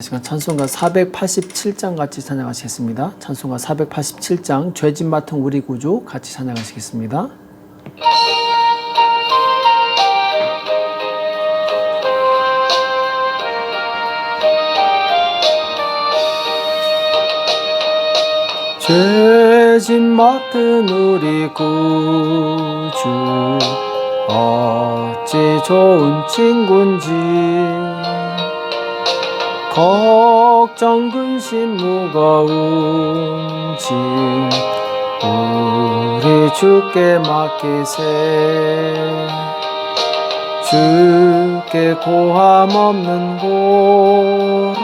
시간 찬송가 487장 같이 찬양하시겠습니다. 찬송가 487장 죄짓 맡은 우리 구주 같이 찬양하시겠습니다. 죄짓 맡은 우리 구주 어찌 좋은 친구인지 걱정 근심 무거운 짐 우리 주께 맡기세. 주께 고함 없는 고로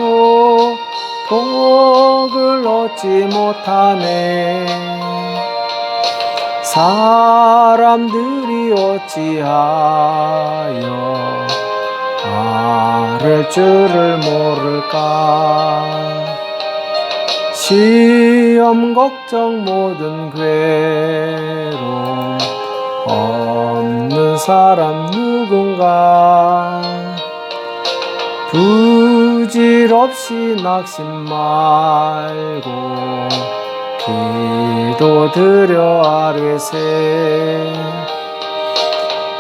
복을 얻지 못하네. 사람들이 어찌하여 아를 줄을 모를까. 시험 걱정 모든 괴로움 없는 사람 누군가. 부질없이 낙심 말고 기도드려 아뢰세.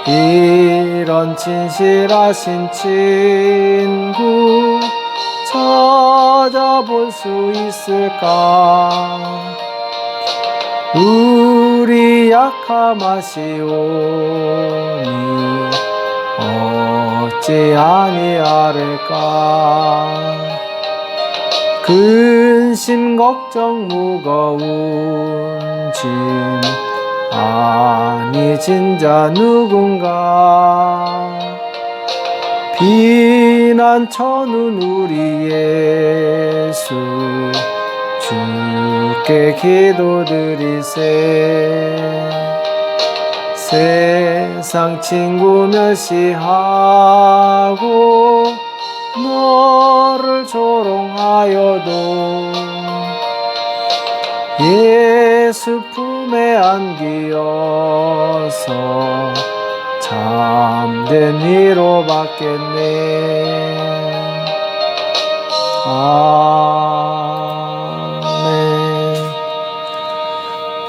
이런 진실하신 친구 찾아볼 수 있을까. 우리 약함 아시오니 어찌 아니하릴까. 근심 걱정 무거운 짐 아니 진자 누군가. 비난 쳐는 우리 예수 주께 기도드리세. 세상 친구 멸시하고 너를 조롱하여도 예수 품에 안기어서 참된 위로 받겠네. 아멘.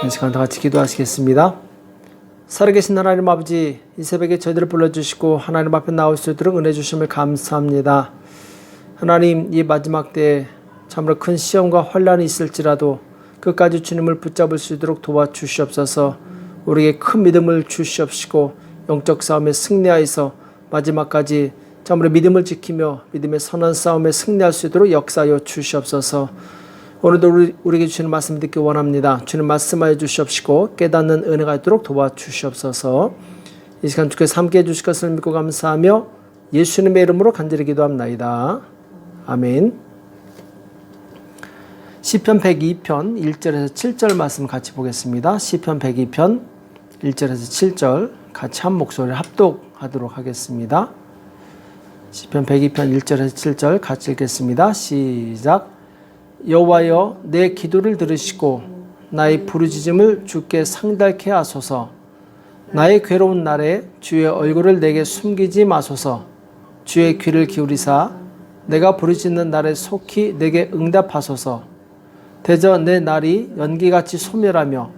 이 시간 다 같이 기도하시겠습니다. 살아계신 하나님 아버지, 이 새벽에 저희들을 불러주시고 하나님 앞에 나올 수 있도록 은혜 주심을 감사합니다. 하나님, 이 마지막 때에 참으로 큰 시험과 환란이 있을지라도 끝까지 주님을 붙잡을 수 있도록 도와주시옵소서. 우리에게 큰 믿음을 주시옵시고 영적 싸움에 승리하여서 마지막까지 참으로 믿음을 지키며 믿음의 선한 싸움에 승리할 수 있도록 역사하여 주시옵소서. 오늘도 우리에게 주시는 말씀 듣기 원합니다. 주님 말씀하여 주시옵시고 깨닫는 은혜가 있도록 도와주시옵소서. 이 시간 주께서 함께해 주실 것을 믿고 감사하며 예수님의 이름으로 간절히 기도합나이다. 아멘. 시편 102편 1절에서 7절 말씀 같이 보겠습니다. 시편 102편 1절에서 7절 같이 한 목소리를 합독하도록 하겠습니다. 시편 102편 1절에서 7절 같이 읽겠습니다. 시작. 여호와여, 내 기도를 들으시고 나의 부르짖음을 주께 상달케 하소서. 나의 괴로운 날에 주의 얼굴을 내게 숨기지 마소서. 주의 귀를 기울이사 내가 부르짖는 날에 속히 내게 응답하소서. 대저 내 날이 연기같이 소멸하며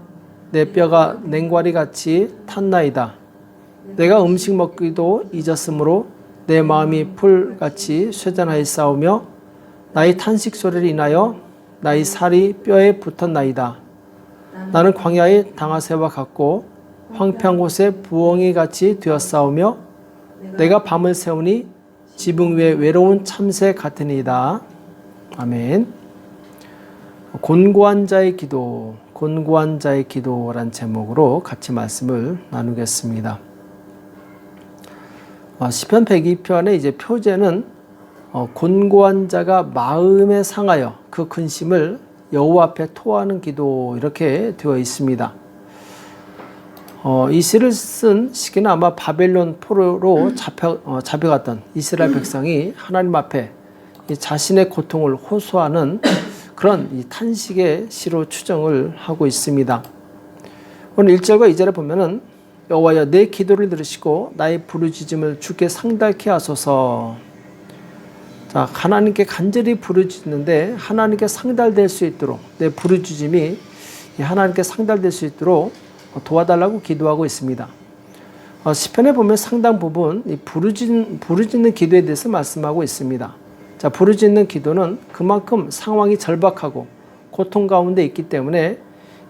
내 뼈가 냉과리같이 탔나이다. 내가 음식 먹기도 잊었으므로 내 마음이 풀같이 쇠잔하였사오며 나의 탄식 소리를 인하여 나의 살이 뼈에 붙었나이다. 나는 광야의 당아새와 같고 황폐한 곳에 부엉이 같이 되었사오며 내가 밤을 새우니 지붕 위에 외로운 참새 같으니이다. 아멘. 곤고한 자의 기도, 곤고한 자의 기도란 제목으로 같이 말씀을 나누겠습니다. 시편 102편의 이제 표제는 곤고한 자가 마음에 상하여 그 근심을 여호와 앞에 토하는 기도, 이렇게 되어 있습니다. 이 시를 쓴 시기는 아마 바벨론 포로로 잡혀갔던 이스라엘 백성이 하나님 앞에 자신의 고통을 호소하는 그런 이 탄식의 시로 추정을 하고 있습니다. 오늘 1절과 2절에 보면은 여호와여 내 기도를 들으시고 나의 부르짖음을 주께 상달케 하소서. 자, 자, 하나님께 간절히 부르짖는데 하나님께 상달될 수 있도록 내 부르짖음이 하나님께 상달될 수 있도록 도와달라고 기도하고 있습니다. 시편에 보면 상당 부분 이 부르짖는 기도에 대해서 말씀하고 있습니다. 자, 부르짖는 기도는 그만큼 상황이 절박하고 고통 가운데 있기 때문에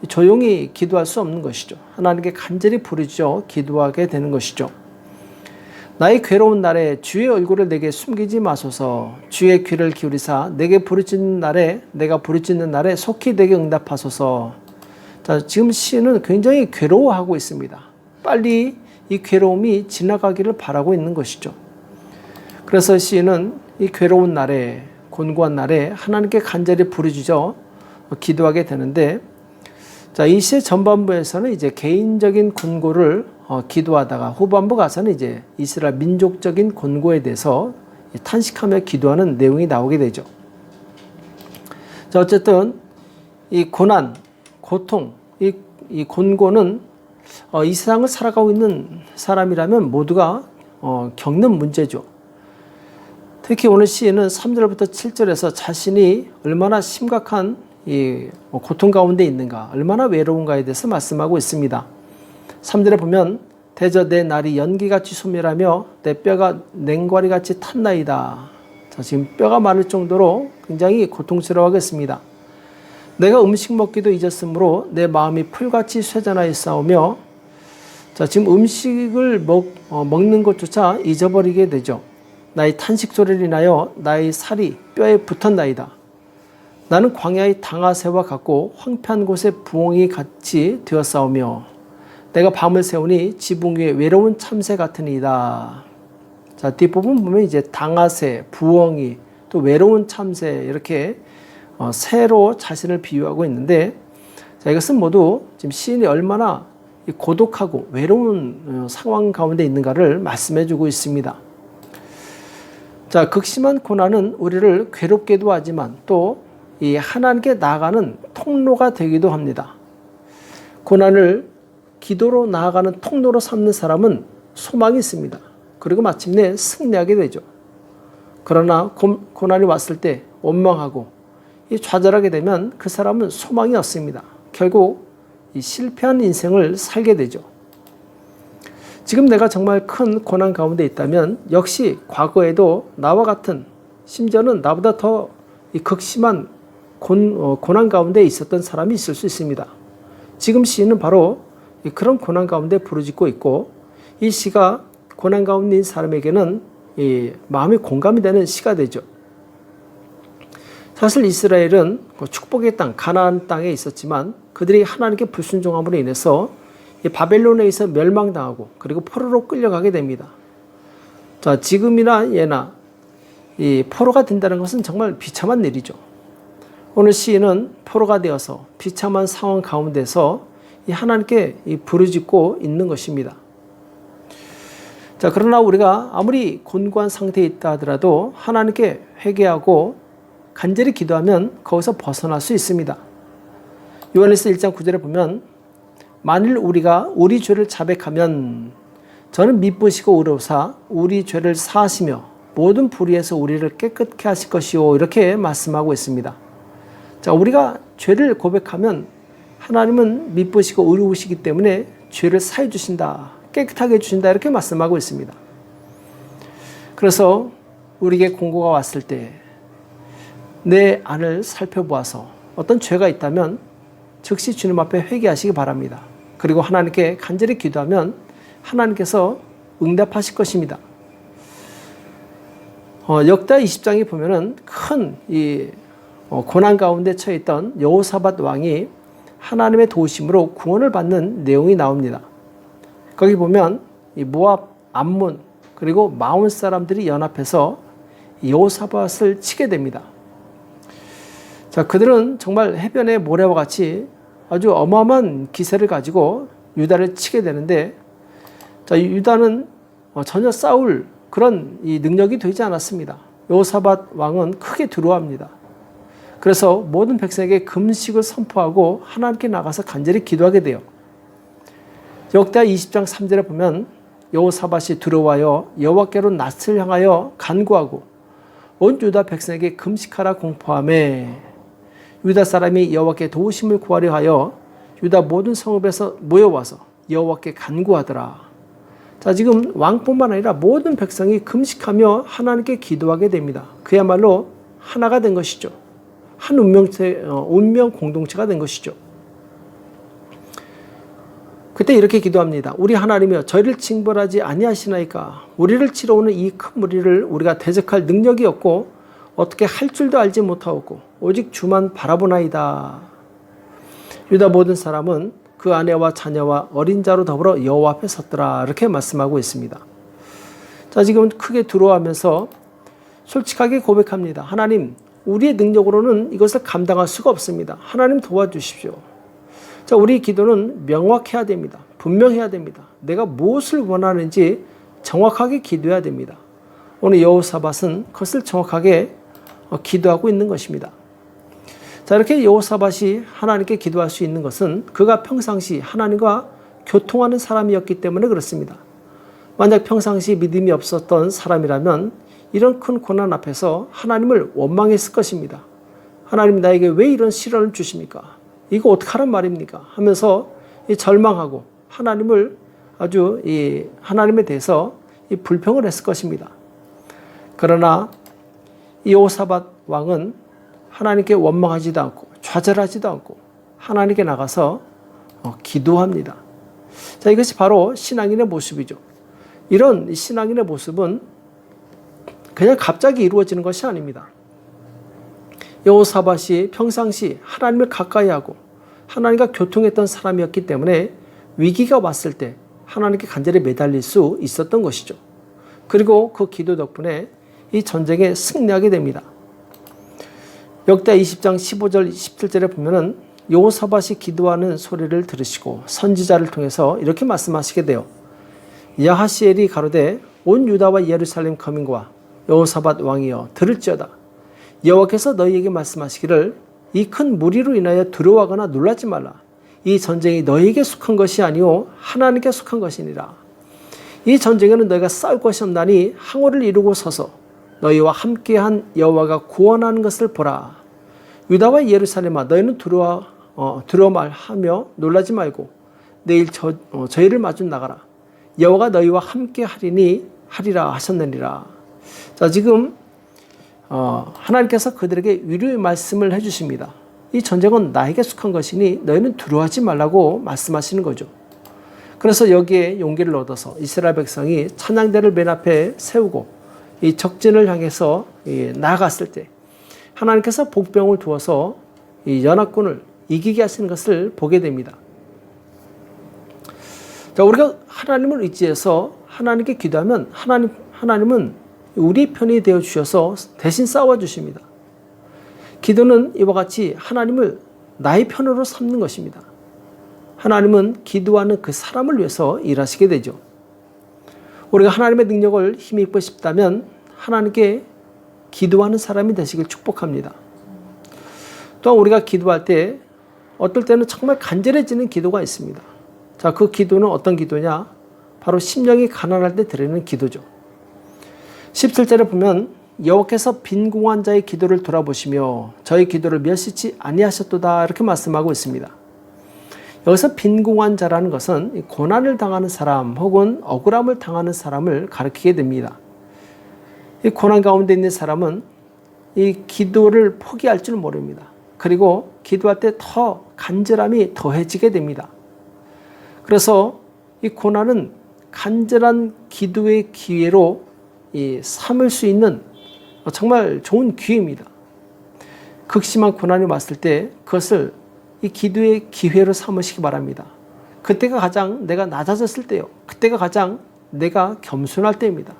조용히 기도할 수 없는 것이죠. 하나님께 간절히 부르짖어 기도하게 되는 것이죠. 나의 괴로운 날에 주의 얼굴을 내게 숨기지 마소서. 주의 귀를 기울이사 내게 부르짖는 날에 내가 부르짖는 날에 속히 내게 응답하소서. 자, 지금 시인은 굉장히 괴로워하고 있습니다. 빨리 이 괴로움이 지나가기를 바라고 있는 것이죠. 그래서 시인은 이 괴로운 날에 곤고한 날에 하나님께 간절히 부르짖어 기도하게 되는데, 자, 이 시의 전반부에서는 이제 개인적인 곤고를 기도하다가 후반부 가서는 이제 이스라엘 민족적인 곤고에 대해서 탄식하며 기도하는 내용이 나오게 되죠. 자, 어쨌든 이 고난, 고통, 이 곤고는 이 세상을 살아가고 있는 사람이라면 모두가 겪는 문제죠. 특히 오늘 시인은 3절부터 7절에서 자신이 얼마나 심각한 이 고통 가운데 있는가, 얼마나 외로운가에 대해서 말씀하고 있습니다. 3절에 보면 대저 내 날이 연기같이 소멸하며 내 뼈가 냉과리같이 탔나이다. 자, 지금 뼈가 마를 정도로 굉장히 고통스러워하겠습니다. 내가 음식 먹기도 잊었으므로 내 마음이 풀같이 쇠잔하였사오며, 자, 지금 음식을 먹는 것조차 잊어버리게 되죠. 나의 탄식 소리를 인하여 나의 살이 뼈에 붙었나이다. 나는 광야의 당아새와 같고 황폐한 곳에 부엉이 같이 되었사오며 내가 밤을 새우니 지붕 위에 외로운 참새 같으니이다. 자, 뒷부분 보면 이제 당아새, 부엉이, 또 외로운 참새 이렇게 새로 자신을 비유하고 있는데, 자, 이것은 모두 지금 시인이 얼마나 고독하고 외로운 상황 가운데 있는가를 말씀해주고 있습니다. 자, 극심한 고난은 우리를 괴롭게도 하지만 또 이 하나님께 나아가는 통로가 되기도 합니다. 고난을 기도로 나아가는 통로로 삼는 사람은 소망이 있습니다. 그리고 마침내 승리하게 되죠. 그러나 고난이 왔을 때 원망하고 좌절하게 되면 그 사람은 소망이 없습니다. 결국 이 실패한 인생을 살게 되죠. 지금 내가 정말 큰 고난 가운데 있다면 역시 과거에도 나와 같은, 심지어는 나보다 더 극심한 고난 가운데 있었던 사람이 있을 수 있습니다. 지금 시인은 바로 그런 고난 가운데 부르짖고 있고, 이 시가 고난 가운데 있는 사람에게는 마음이 공감이 되는 시가 되죠. 사실 이스라엘은 축복의 땅, 가나안 땅에 있었지만 그들이 하나님께 불순종함으로 인해서 바벨론에 의해서 멸망당하고 그리고 포로로 끌려가게 됩니다. 자, 지금이나 예나 이 포로가 된다는 것은 정말 비참한 일이죠. 오늘 시인은 포로가 되어서 비참한 상황 가운데서 하나님께 부르짖고 있는 것입니다. 자, 그러나 우리가 아무리 곤고한 상태에 있다 하더라도 하나님께 회개하고 간절히 기도하면 거기서 벗어날 수 있습니다. 요한일서 1장 9절에 보면 만일 우리가 우리 죄를 자백하면 저는 미쁘시고 의로우사 우리 죄를 사하시며 모든 불의에서 우리를 깨끗게 하실 것이요, 이렇게 말씀하고 있습니다. 자, 우리가 죄를 고백하면 하나님은 미쁘시고 의로우시기 때문에 죄를 사해 주신다, 깨끗하게 해주신다, 이렇게 말씀하고 있습니다. 그래서 우리에게 공고가 왔을 때 내 안을 살펴보아서 어떤 죄가 있다면 즉시 주님 앞에 회개하시기 바랍니다. 그리고 하나님께 간절히 기도하면 하나님께서 응답하실 것입니다. 역다 20장에 보면은 큰 고난 가운데 처해 있던 여호사밧 왕이 하나님의 도우심으로 구원을 받는 내용이 나옵니다. 거기 보면 이 모압, 암몬, 그리고 마온 사람들이 연합해서 여호사밧을 치게 됩니다. 자, 그들은 정말 해변의 모래와 같이 아주 어마어마한 기세를 가지고 유다를 치게 되는데, 자, 유다는 전혀 싸울 그런 능력이 되지 않았습니다. 여호사밧 왕은 크게 두려워합니다. 그래서 모든 백성에게 금식을 선포하고 하나님께 나가서 간절히 기도하게 돼요. 역대하 20장 3절에 보면 여호사밧이 두려워하여 여호와께로 낯을 향하여 간구하고 온 유다 백성에게 금식하라 공포하매 유다 사람이 여호와께 도우심을 구하려 하여 유다 모든 성읍에서 모여와서 여호와께 간구하더라. 자, 지금 왕뿐만 아니라 모든 백성이 금식하며 하나님께 기도하게 됩니다. 그야말로 하나가 된 것이죠. 한 운명 공동체가 된 것이죠. 그때 이렇게 기도합니다. 우리 하나님이여 저희를 징벌하지 아니하시나이까. 우리를 치러 오는 이 큰 무리를 우리가 대적할 능력이 없고 어떻게 할 줄도 알지 못하고 오직 주만 바라보나이다. 유다 모든 사람은 그 아내와 자녀와 어린 자로 더불어 여호와 앞에 섰더라. 이렇게 말씀하고 있습니다. 자, 지금 크게 두려워하면서 솔직하게 고백합니다. 하나님, 우리의 능력으로는 이것을 감당할 수가 없습니다. 하나님 도와주십시오. 자, 우리 기도는 명확해야 됩니다. 분명해야 됩니다. 내가 무엇을 원하는지 정확하게 기도해야 됩니다. 오늘 여호사밧은 그것을 정확하게 기도하고 있는 것입니다. 자, 이렇게 여호사밧이 하나님께 기도할 수 있는 것은 그가 평상시 하나님과 교통하는 사람이었기 때문에 그렇습니다. 만약 평상시 믿음이 없었던 사람이라면 이런 큰 고난 앞에서 하나님을 원망했을 것입니다. 하나님, 나에게 왜 이런 시련을 주십니까? 이거 어떡하란 말입니까? 하면서 절망하고 하나님을 아주 하나님에 대해서 불평을 했을 것입니다. 그러나 이 여호사밧 왕은 하나님께 원망하지도 않고 좌절하지도 않고 하나님께 나가서 기도합니다. 자, 이것이 바로 신앙인의 모습이죠. 이런 신앙인의 모습은 그냥 갑자기 이루어지는 것이 아닙니다. 여호사밧이 평상시 하나님을 가까이 하고 하나님과 교통했던 사람이었기 때문에 위기가 왔을 때 하나님께 간절히 매달릴 수 있었던 것이죠. 그리고 그 기도 덕분에 이 전쟁에 승리하게 됩니다. 역대 20장 15절 17절에 보면은 여호사밧이 기도하는 소리를 들으시고 선지자를 통해서 이렇게 말씀하시게 돼요. 야하시엘이 가로되 온 유다와 예루살렘 거민과 여호사밧 왕이여 들을지어다. 여호와께서 너희에게 말씀하시기를 이 큰 무리로 인하여 두려워하거나 놀라지 말라. 이 전쟁이 너희에게 속한 것이 아니오 하나님께 속한 것이니라. 이 전쟁에는 너희가 싸울 것이 없나니 항우를 이루고 서서 너희와 함께한 여호와가 구원하는 것을 보라. 유다와 예루살렘아 너희는 두려워 말하며 놀라지 말고 내일 저희를 마주 나가라. 여호와가 너희와 함께 하리라 하셨느니라. 자, 지금 하나님께서 그들에게 위로의 말씀을 해주십니다. 이 전쟁은 나에게 속한 것이니 너희는 두려워하지 말라고 말씀하시는 거죠. 그래서 여기에 용기를 얻어서 이스라엘 백성이 찬양대를 맨 앞에 세우고 이 적진을 향해서 나아갔을 때 하나님께서 복병을 두어서 이 연합군을 이기게 하시는 것을 보게 됩니다. 자, 우리가 하나님을 의지해서 하나님께 기도하면 하나님은 우리 편이 되어 주셔서 대신 싸워 주십니다. 기도는 이와 같이 하나님을 나의 편으로 삼는 것입니다. 하나님은 기도하는 그 사람을 위해서 일하시게 되죠. 우리가 하나님의 능력을 힘입고 싶다면 하나님께 기도하는 사람이 되시길 축복합니다. 또한 우리가 기도할 때 어떨 때는 정말 간절해지는 기도가 있습니다. 자, 그 기도는 어떤 기도냐? 바로 심령이 가난할 때 드리는 기도죠. 17절에 보면 여호와께서 빈궁한 자의 기도를 돌아보시며 저희 기도를 멸시치 아니하셨도다 이렇게 말씀하고 있습니다. 여기서 빈궁한 자라는 것은 고난을 당하는 사람 혹은 억울함을 당하는 사람을 가리키게 됩니다. 이 고난 가운데 있는 사람은 이 기도를 포기할 줄 모릅니다. 그리고 기도할 때 더 간절함이 더해지게 됩니다. 그래서 이 고난은 간절한 기도의 기회로 삼을 수 있는 정말 좋은 기회입니다. 극심한 고난이 왔을 때 그것을 이 기도의 기회로 삼으시기 바랍니다. 그때가 가장 내가 낮아졌을 때요. 그때가 가장 내가 겸손할 때입니다.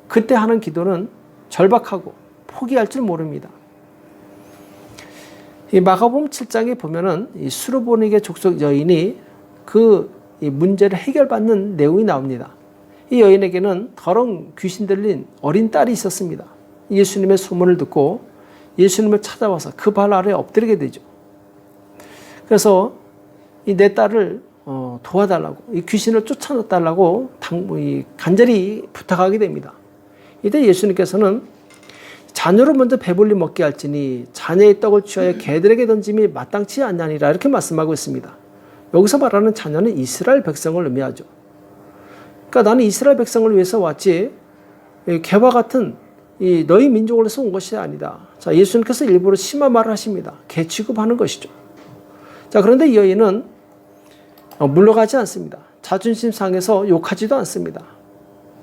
그때 하는 기도는 절박하고 포기할 줄 모릅니다. 이 마가복음 7장에 보면은 이 수르보니게 족속 여인이 이 문제를 해결받는 내용이 나옵니다. 이 여인에게는 더러운 귀신 들린 어린 딸이 있었습니다. 예수님의 소문을 듣고 예수님을 찾아와서 그 발 아래 엎드리게 되죠. 그래서 내 딸을 도와달라고, 이 귀신을 쫓아달라고 간절히 부탁하게 됩니다. 이때 예수님께서는 자녀를 먼저 배불리 먹게 할지니 자녀의 떡을 취하여 개들에게 던짐이 마땅치 않냐니라 이렇게 말씀하고 있습니다. 여기서 말하는 자녀는 이스라엘 백성을 의미하죠. 그러니까 나는 이스라엘 백성을 위해서 왔지 개와 같은 너희 민족을 위해서 온 것이 아니다. 자, 예수님께서 일부러 심한 말을 하십니다. 개 취급하는 것이죠. 자, 그런데 이 여인은 물러가지 않습니다. 자존심 상해서 욕하지도 않습니다.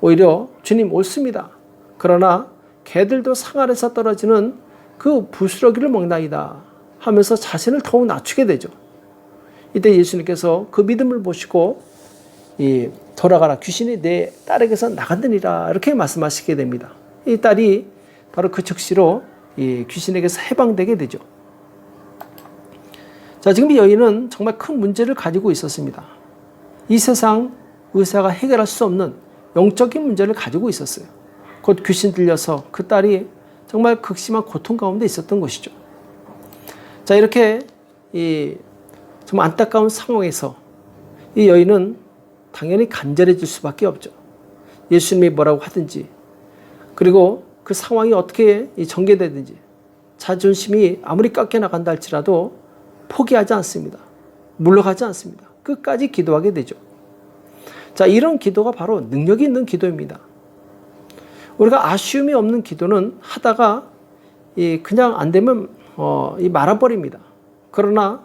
오히려 주님 옳습니다. 그러나 개들도 상 아래서 떨어지는 그 부스러기를 먹나이다 하면서 자신을 더욱 낮추게 되죠. 이때 예수님께서 그 믿음을 보시고 돌아가라 귀신이 내 딸에게서 나간다니라 이렇게 말씀하시게 됩니다. 이 딸이 바로 그 즉시로 이 귀신에게서 해방되게 되죠. 자, 지금 이 여인은 정말 큰 문제를 가지고 있었습니다. 이 세상 의사가 해결할 수 없는 영적인 문제를 가지고 있었어요. 곧 귀신 들려서 그 딸이 정말 극심한 고통 가운데 있었던 것이죠. 자, 이렇게 좀 안타까운 상황에서 이 여인은 당연히 간절해질 수밖에 없죠. 예수님이 뭐라고 하든지, 그리고 그 상황이 어떻게 전개되든지 자존심이 아무리 깎여 나간다 할지라도 포기하지 않습니다. 물러가지 않습니다. 끝까지 기도하게 되죠. 자, 이런 기도가 바로 능력이 있는 기도입니다. 우리가 아쉬움이 없는 기도는 하다가 그냥 안 되면 말아버립니다. 그러나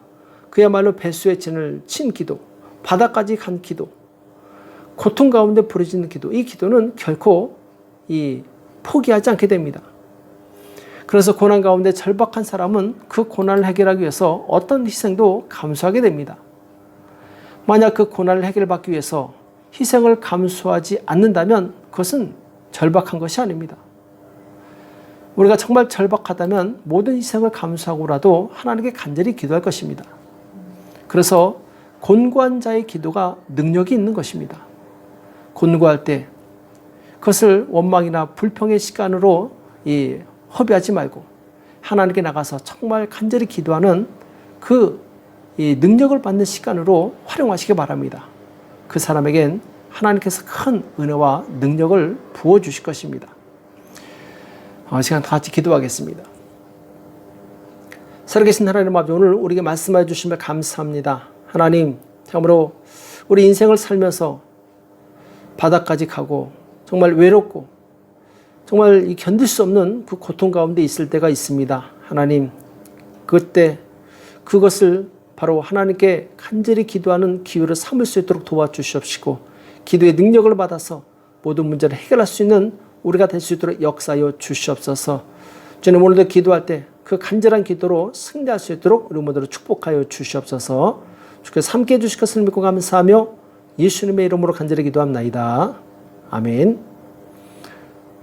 그야말로 배수의 진을 친 기도, 바다까지 간 기도, 고통 가운데 부르짖는 기도, 이 기도는 결코 포기하지 않게 됩니다. 그래서 고난 가운데 절박한 사람은 그 고난을 해결하기 위해서 어떤 희생도 감수하게 됩니다. 만약 그 고난을 해결받기 위해서 희생을 감수하지 않는다면 그것은 절박한 것이 아닙니다. 우리가 정말 절박하다면 모든 희생을 감수하고라도 하나님께 간절히 기도할 것입니다. 그래서 곤고한 자의 기도가 능력이 있는 것입니다. 곤고할 때 그것을 원망이나 불평의 시간으로 허비하지 말고 하나님께 나가서 정말 간절히 기도하는 그 능력을 받는 시간으로 활용하시기 바랍니다. 그 사람에겐 하나님께서 큰 은혜와 능력을 부어주실 것입니다. 시간 다 같이 기도하겠습니다. 살아계신 하나님 아버지, 오늘 우리에게 말씀해 주시며 감사합니다. 하나님, 참으로 우리 인생을 살면서 바다까지 가고 정말 외롭고 정말 견딜 수 없는 그 고통 가운데 있을 때가 있습니다. 하나님, 그때 그것을 바로 하나님께 간절히 기도하는 기회를 삼을 수 있도록 도와주시옵시고 기도의 능력을 받아서 모든 문제를 해결할 수 있는 우리가 될 수 있도록 역사하여 주시옵소서. 주님, 오늘도 기도할 때 그 간절한 기도로 승리할 수 있도록 우리 모두를 축복하여 주시옵소서. 주께서 함께해 주실 것을 믿고 감사하며 예수님의 이름으로 간절히 기도합나이다. 아멘.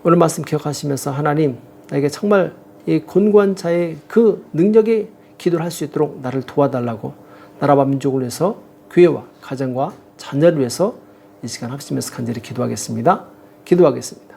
오늘 말씀 기억하시면서 하나님, 나에게 정말 이 곤고한 자의 그 능력의 기도를 할 수 있도록 나를 도와달라고 나라와 민족을 위해서 교회와 가정과 자녀를 위해서 이 시간 합심해서 간절히 기도하겠습니다. 기도하겠습니다.